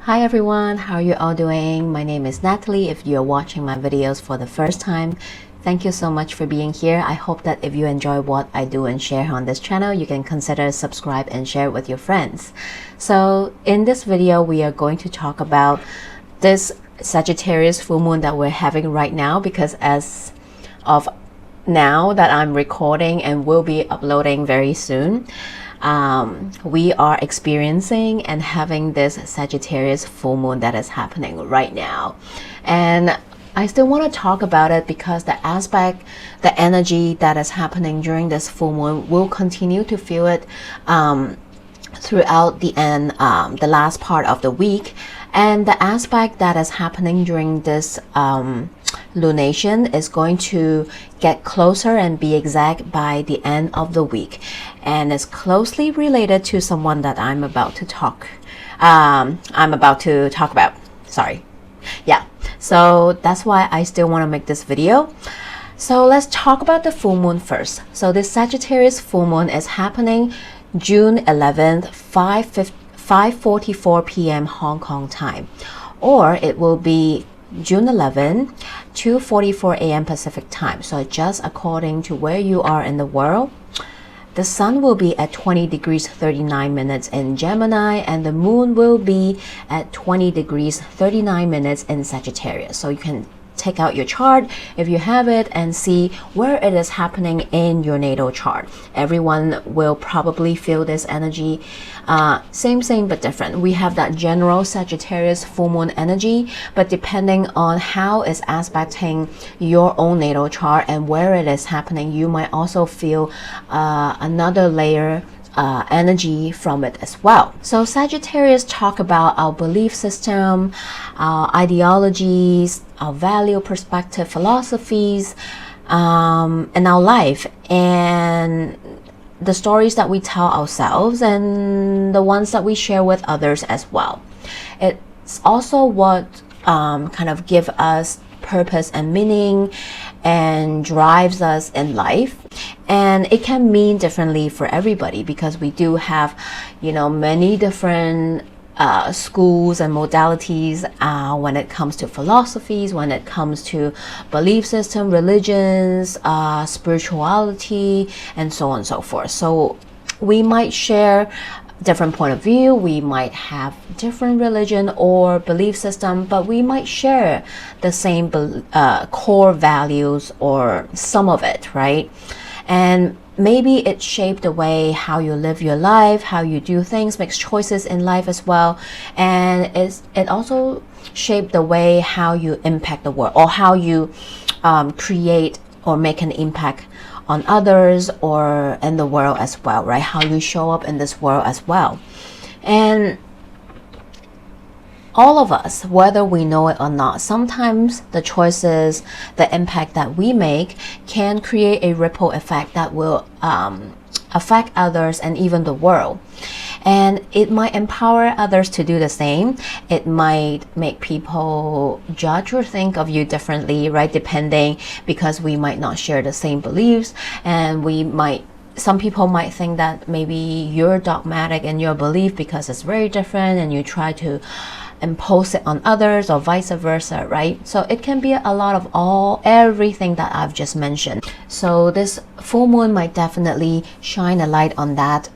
Hi everyone, how are you all doing? My name is Natalie. If you're watching my videos for the first time, thank you so much for being here. I hope that if you enjoy what I do and share on this channel, you can consider subscribe and share with your friends. So in this video, we are going to talk about this Sagittarius full moon that we're having right now, because as of now that I'm recording and will be uploading very soon, we are experiencing and having this Sagittarius full moon that is happening right now. And I still want to talk about it because the aspect, the energy that is happening during this full moon, will continue to feel it throughout the end, the last part of the week. And the aspect that is happening during this lunation is going to get closer and be exact by the end of the week, and is closely related to someone that I'm about to talk about. Sorry. Yeah, so that's why I still want to make this video. So let's talk about the full moon first. So this Sagittarius full moon is happening June 11th, 5:44 p.m. Hong Kong time, or it will be June 11, 2:44 a.m. Pacific time. So just according to where you are in the world, the sun will be at 20 degrees 39 minutes in Gemini, and the moon will be at 20 degrees 39 minutes in Sagittarius. So you can take out your chart if you have it and see where it is happening in your natal chart. Everyone will probably feel this energy, same but different. We have that general Sagittarius full moon energy, but depending on how it's aspecting your own natal chart and where it is happening, you might also feel another layer energy from it as well. So Sagittarius talk about our belief system, our ideologies, our value, perspective, philosophies, and our life, and the stories that we tell ourselves and the ones that we share with others as well. It's also what kind of give us purpose and meaning and drives us in life. And it can mean differently for everybody, because we do have, many different schools and modalities when it comes to philosophies, when it comes to belief system, religions, spirituality, and so on and so forth. So we might share different point of view, we might have different religion or belief system, but we might share the same core values, or some of it, right? And maybe it shaped the way how you live your life, how you do things, makes choices in life as well. And it also shaped the way how you impact the world, or how you create or make an impact on others or in the world as well, right? How you show up in this world as well. And all of us, whether we know it or not, sometimes the choices, the impact that we make can create a ripple effect that will affect others and even the world. And it might empower others to do the same. It might make people judge or think of you differently, right? Depending, because we might not share the same beliefs, and some people might think that maybe you're dogmatic in your belief because it's very different, and you try to impose it on others, or vice versa, right? So it can be a lot of everything that I've just mentioned. So this full moon might definitely shine a light on that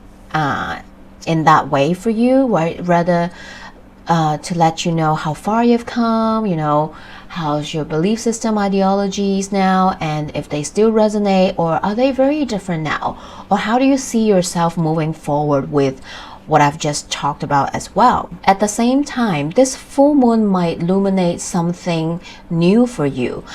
in that way for you, right? Rather to let you know how far you've come, how's your belief system, ideologies now, and if they still resonate, or are they very different now, or how do you see yourself moving forward with what I've just talked about as well. At the same time, this full moon might illuminate something new for you.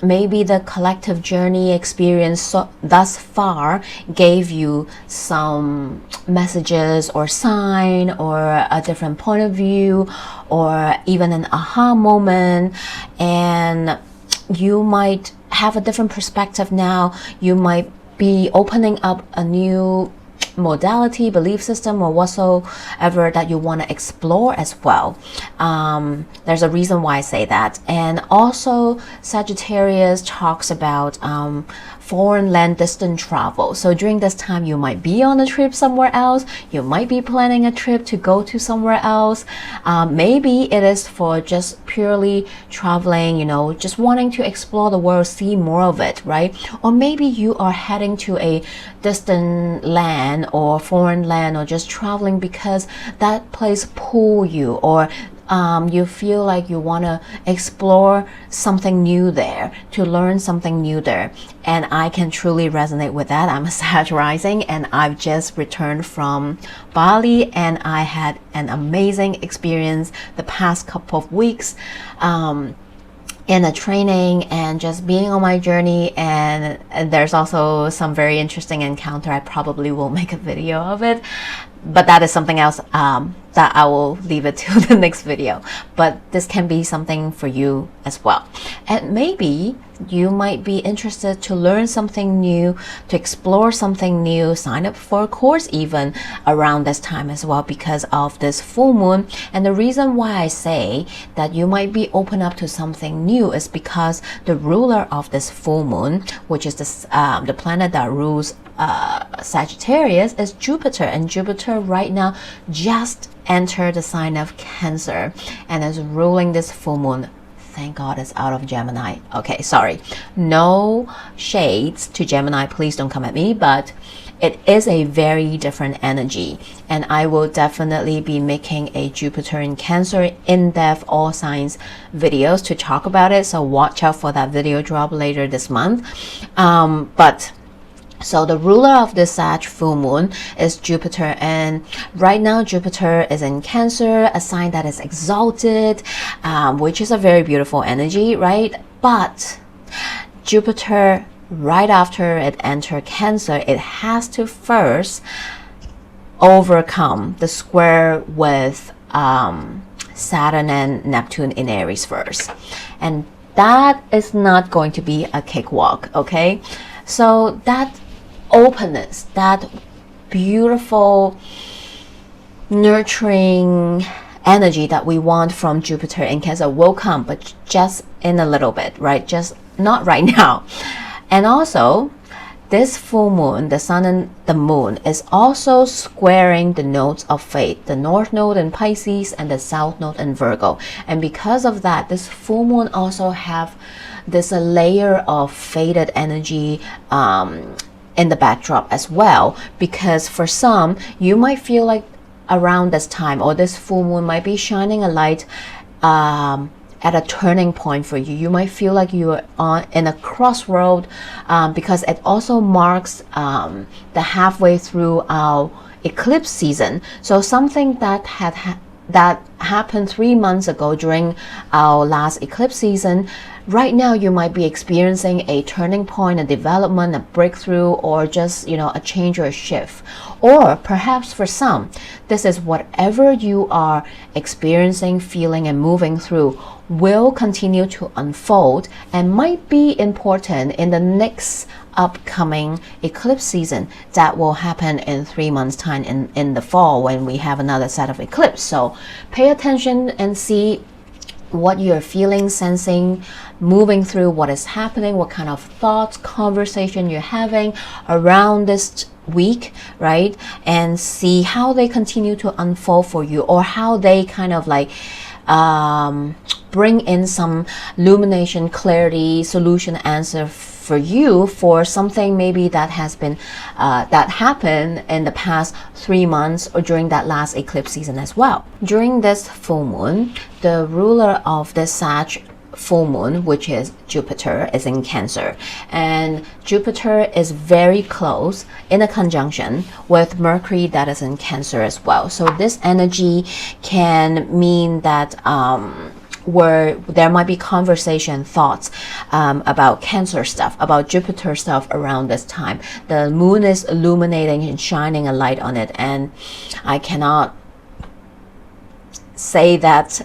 Maybe the collective journey experience thus far gave you some messages or sign, or a different point of view, or even an aha moment, and you might have a different perspective now. You might be opening up a new modality, belief system, or whatsoever that you want to explore as well. There's a reason why I say that. And also Sagittarius talks about foreign land distant travel. So during this time, you might be on a trip somewhere else. You might be planning a trip to go to somewhere else. Maybe it is for just purely traveling, you know, just wanting to explore the world, see more of it, right? Or maybe you are heading to a distant land or foreign land, or just traveling because that place pull you, or you feel like you want to explore something new there, to learn something new there. And I can truly resonate with that. I'm a Sag rising, and I've just returned from Bali, and I had an amazing experience the past couple of weeks in a training and just being on my journey. And there's also some very interesting encounter. I probably will make a video of it, but that is something else that I will leave it to the next video. But this can be something for you as well. And maybe you might be interested to learn something new, to explore something new, sign up for a course even around this time as well, because of this full moon. And the reason why I say that you might be open up to something new is because the ruler of this full moon, which is the planet that rules Sagittarius, is Jupiter. And Jupiter right now just entered the sign of Cancer and is ruling this full moon. Thank God it's out of Gemini. Okay, sorry. No shades to Gemini. Please don't come at me. But it is a very different energy. And I will definitely be making a Jupiter in Cancer in-depth all signs videos to talk about it. So watch out for that video drop later this month. So the ruler of this Sag full moon is Jupiter, and right now Jupiter is in Cancer, a sign that is exalted, which is a very beautiful energy, right? But Jupiter, right after it enters Cancer, it has to first overcome the square with Saturn and Neptune in Aries first. And that is not going to be a cakewalk, okay? So that openness, that beautiful nurturing energy that we want from Jupiter in Cancer will come, but just in a little bit, right? Just not right now. And also this full moon, the sun and the moon, is also squaring the nodes of fate, the north node in Pisces and the south node in Virgo. And because of that, this full moon also have this layer of faded energy in the backdrop as well, because for some you might feel like around this time, or this full moon might be shining a light at a turning point for you. You might feel like you are in a crossroad, because it also marks the halfway through our eclipse season. So something that happened 3 months ago during our last eclipse season, right now you might be experiencing a turning point, a development, a breakthrough, or just, you know, a change or a shift. Or perhaps for some, this is whatever you are experiencing, feeling, and moving through will continue to unfold and might be important in the next upcoming eclipse season that will happen in 3 months time in the fall, when we have another set of eclipse. So pay attention and see what you're feeling, sensing, moving through, what is happening, what kind of thoughts, conversation you're having around this week, right? And see how they continue to unfold for you, or how they kind of like bring in some illumination, clarity, solution, answer for you for something maybe that has been that happened in the past 3 months, or during that last eclipse season as well. During this full moon, the ruler of the Sag full moon, which is Jupiter, is in Cancer, and Jupiter is very close in a conjunction with Mercury that is in Cancer as well. So this energy can mean that where there might be conversation, thoughts about Cancer stuff, about Jupiter stuff around this time. The moon is illuminating and shining a light on it, and I cannot say that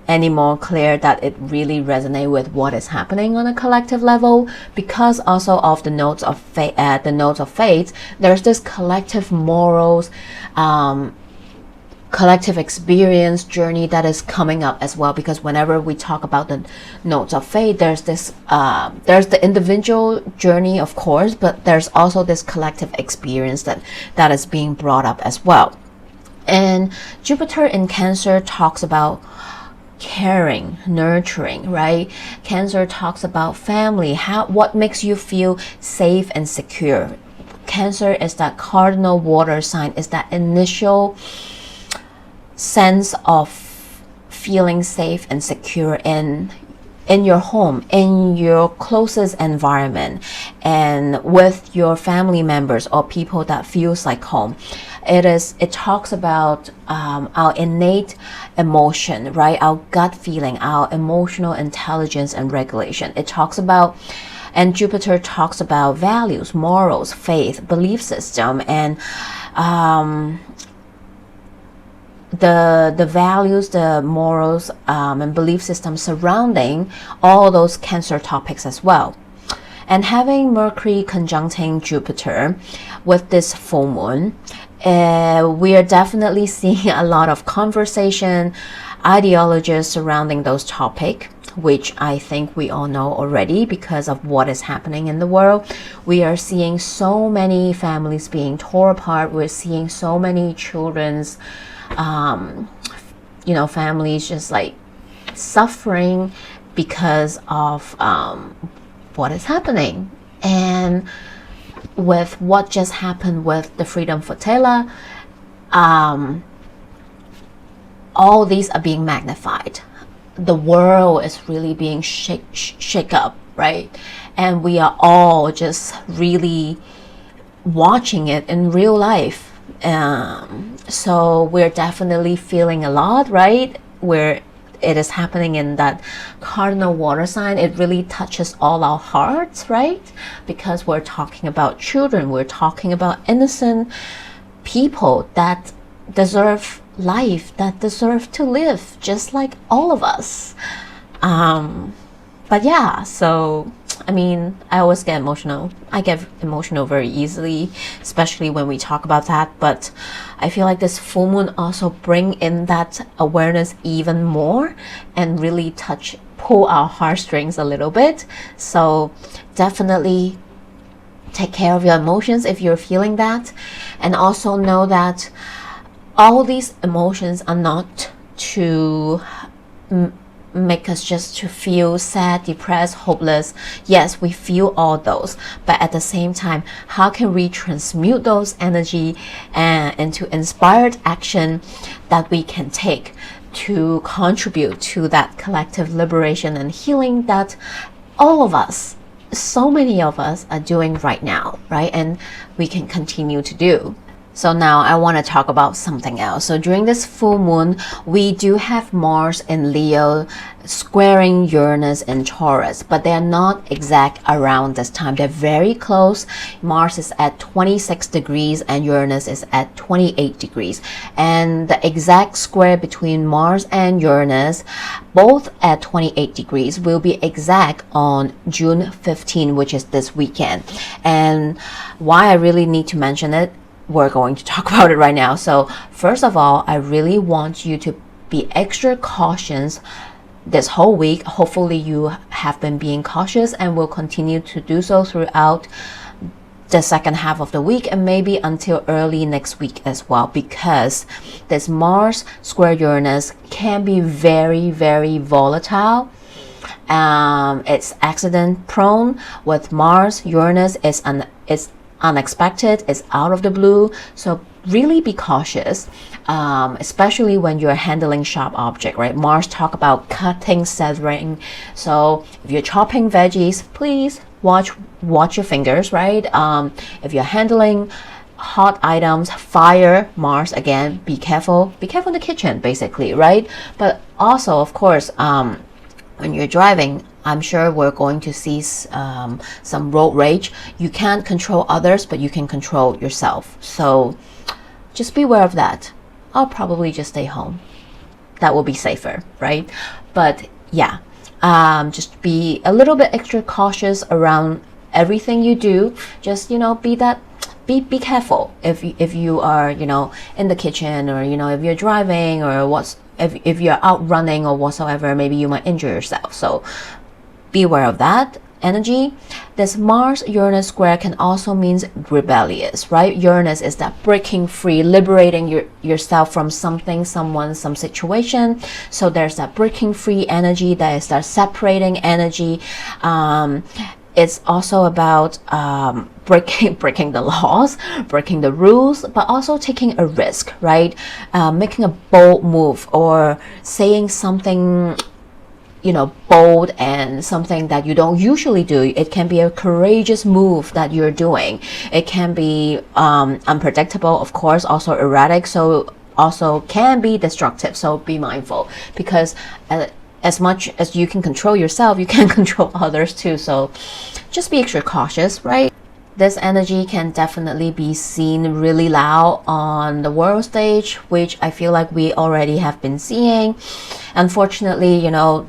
any more clear that it really resonates with what is happening on a collective level, because also of the nodes of fate, there's this collective morals, collective experience journey that is coming up as well, because whenever we talk about the notes of fate, there's this there's the individual journey, of course, but there's also this collective experience that is being brought up as well. And Jupiter in Cancer talks about caring, nurturing, right? Cancer talks about family, what makes you feel safe and secure. Cancer is that cardinal water sign, is that initial sense of feeling safe and secure in your home, in your closest environment, and with your family members or people that feels like home. It talks about our innate emotion, right? Our gut feeling, our emotional intelligence and regulation. It talks about, and Jupiter talks about values, morals, faith, belief system, and the values, the morals, and belief system surrounding all those Cancer topics as well. And having Mercury conjuncting Jupiter with this full moon, we are definitely seeing a lot of conversation, ideologies surrounding those topics, which I think we all know already because of what is happening in the world. We are seeing so many families being torn apart. We're seeing so many children's families just like suffering because of what is happening. And with what just happened with the Freedom Flotilla, all these are being magnified. The world is really being shake up, right? And we are all just really watching it in real life. So we're definitely feeling a lot, right? Where it is happening in that cardinal water sign, it really touches all our hearts, right? Because we're talking about children, we're talking about innocent people that deserve life, that deserve to live just like all of us. But yeah, so I mean, I always get emotional. I get emotional very easily, especially when we talk about that. But I feel like this full moon also bring in that awareness even more and really pull our heartstrings a little bit. So definitely take care of your emotions if you're feeling that. And also know that all these emotions are not to make us just to feel sad, depressed, hopeless. Yes, we feel all those, but at the same time, how can we transmute those energy into inspired action that we can take to contribute to that collective liberation and healing that all of us, so many of us, are doing right now, right? And we can continue to do. So now I want to talk about something else. So during this full moon, we do have Mars in Leo squaring Uranus in Taurus, but they're not exact around this time. They're very close. Mars is at 26 degrees and Uranus is at 28 degrees. And the exact square between Mars and Uranus, both at 28 degrees, will be exact on June 15, which is this weekend. And why I really need to mention it, we're going to talk about it right now. So first of all, I really want you to be extra cautious this whole week. Hopefully you have been being cautious and will continue to do so throughout the second half of the week and maybe until early next week as well, because this Mars square Uranus can be very, very volatile. It's accident prone. With Mars, Uranus is unexpected, it's out of the blue. So really be cautious, especially when you're handling sharp object, right? Mars talk about cutting, severing. So if you're chopping veggies, please watch your fingers, right? If you're handling hot items, fire, Mars, again, be careful in the kitchen, basically, right? But also, of course, when you're driving, I'm sure we're going to see some road rage. You can't control others, but you can control yourself. So just be aware of that. I'll probably just stay home. That will be safer, right? But yeah, just be a little bit extra cautious around everything you do, just, be careful if you are, in the kitchen, or, if you're driving, or if you're out running or whatsoever, maybe you might injure yourself. So be aware of that energy. This Mars-Uranus square can also mean rebellious, right? Uranus is that breaking free, liberating yourself from something, someone, some situation. So there's that breaking free energy, that is that separating energy. It's also about breaking the laws, breaking the rules, but also taking a risk, right? Making a bold move, or saying something, bold, and something that you don't usually do. It can be a courageous move that you're doing. It can be unpredictable, of course, also erratic, so also can be destructive. So be mindful, because as much as you can control yourself, you can control others too. So just be extra cautious, right? This energy can definitely be seen really loud on the world stage, which I feel like we already have been seeing. Unfortunately,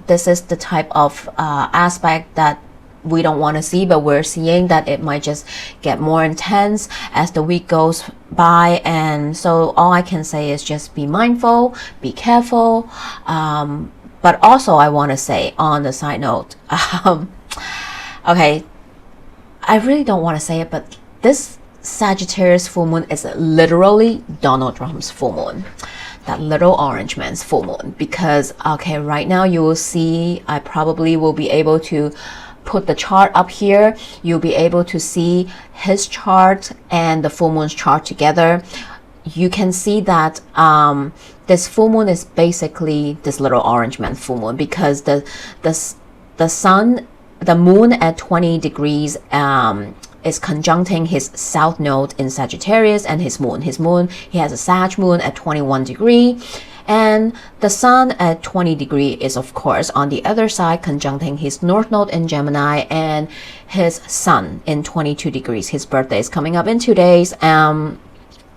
this is the type of aspect that we don't want to see, but we're seeing that it might just get more intense as the week goes by. And so all I can say is just be mindful, be careful. But also I want to say on the side note, okay, I really don't want to say it, but this Sagittarius full moon is literally Donald Trump's full moon. That little orange man's full moon. Because, okay, right now you will see, I probably will be able to put the chart up here. You'll be able to see his chart and the full moon's chart together. You can see that this full moon is basically this little orange man full moon, because the moon at 20 degrees is conjuncting his south node in Sagittarius and his moon. He has a Sag moon at 21 degree, and the sun at 20 degree is of course on the other side conjuncting his north node in Gemini, and his sun in 22 degrees. His birthday is coming up in 2 days.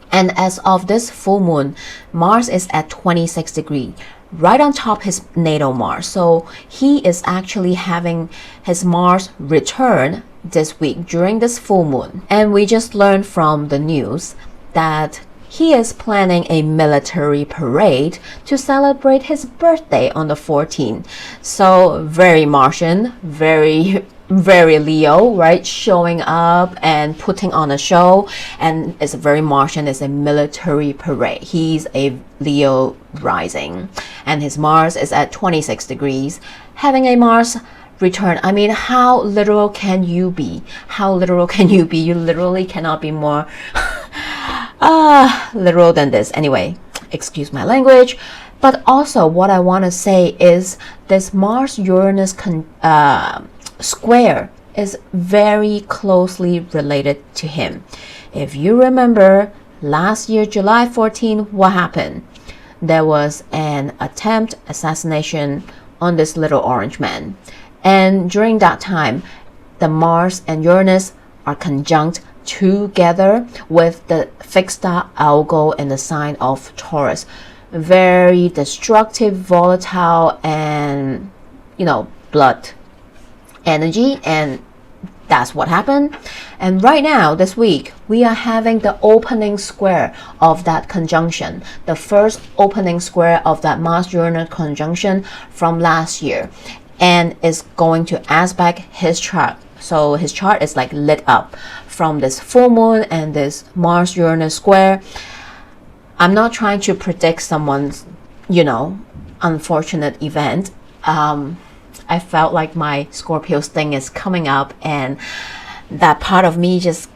And as of this full moon, Mars is at 26 degrees, right on top his natal Mars. So he is actually having his Mars return this week during this full moon. And we just learned from the news that he is planning a military parade to celebrate his birthday on the 14th. So very Martian, very Leo, right? Showing up and putting on a show, and it's very Martian. It's a military parade. He's a Leo rising, and his Mars is at 26 degrees, having a Mars return. I mean, how literal can you be? How literal can you be? You literally cannot be more literal than this. Anyway, excuse my language. But also what I want to say is this Mars-Uranus square is very closely related to him. If you remember last year, July 14, what happened? There was an assassination on this little orange man. And during that time, the Mars and Uranus are conjunct together with the fixed star Algol in the sign of Taurus. Very destructive, volatile, and blood energy, and that's what happened. And right now, this week, we are having the opening square of that conjunction, the first opening square of that Mars-Uranus conjunction from last year, and is going to aspect his chart. So his chart is like lit up from this full moon and this Mars-Uranus square. I'm not trying to predict someone's, unfortunate event. I felt like my Scorpio's thing is coming up, and that part of me just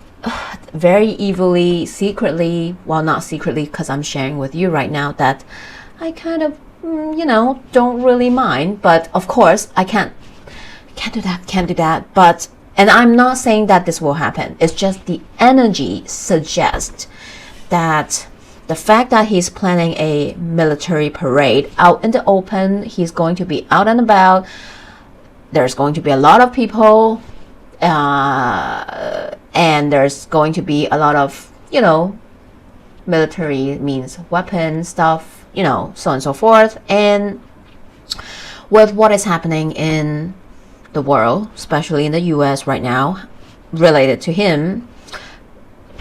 very evilly, secretly, well, not secretly, because I'm sharing with you right now that I kind of, don't really mind. But of course, I can't do that. But, and I'm not saying that this will happen. It's just the energy suggests that the fact that he's planning a military parade out in the open, he's going to be out and about. There's going to be a lot of people, and there's going to be a lot of, military means weapon stuff, so on and so forth. And with what is happening in the world, especially in the US right now, related to him.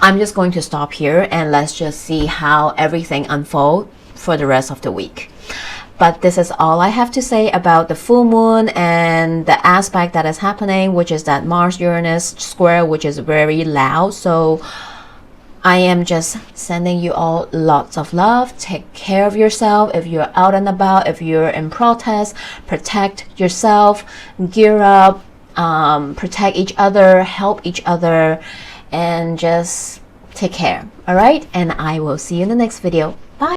I'm just going to stop here and let's just see how everything unfolds for the rest of the week. But this is all I have to say about the full moon and the aspect that is happening, which is that Mars-Uranus square, which is very loud. So I am just sending you all lots of love. Take care of yourself. If you're out and about, if you're in protest, protect yourself, gear up, protect each other, help each other, and just take care. All right, and I will see you in the next video. Bye.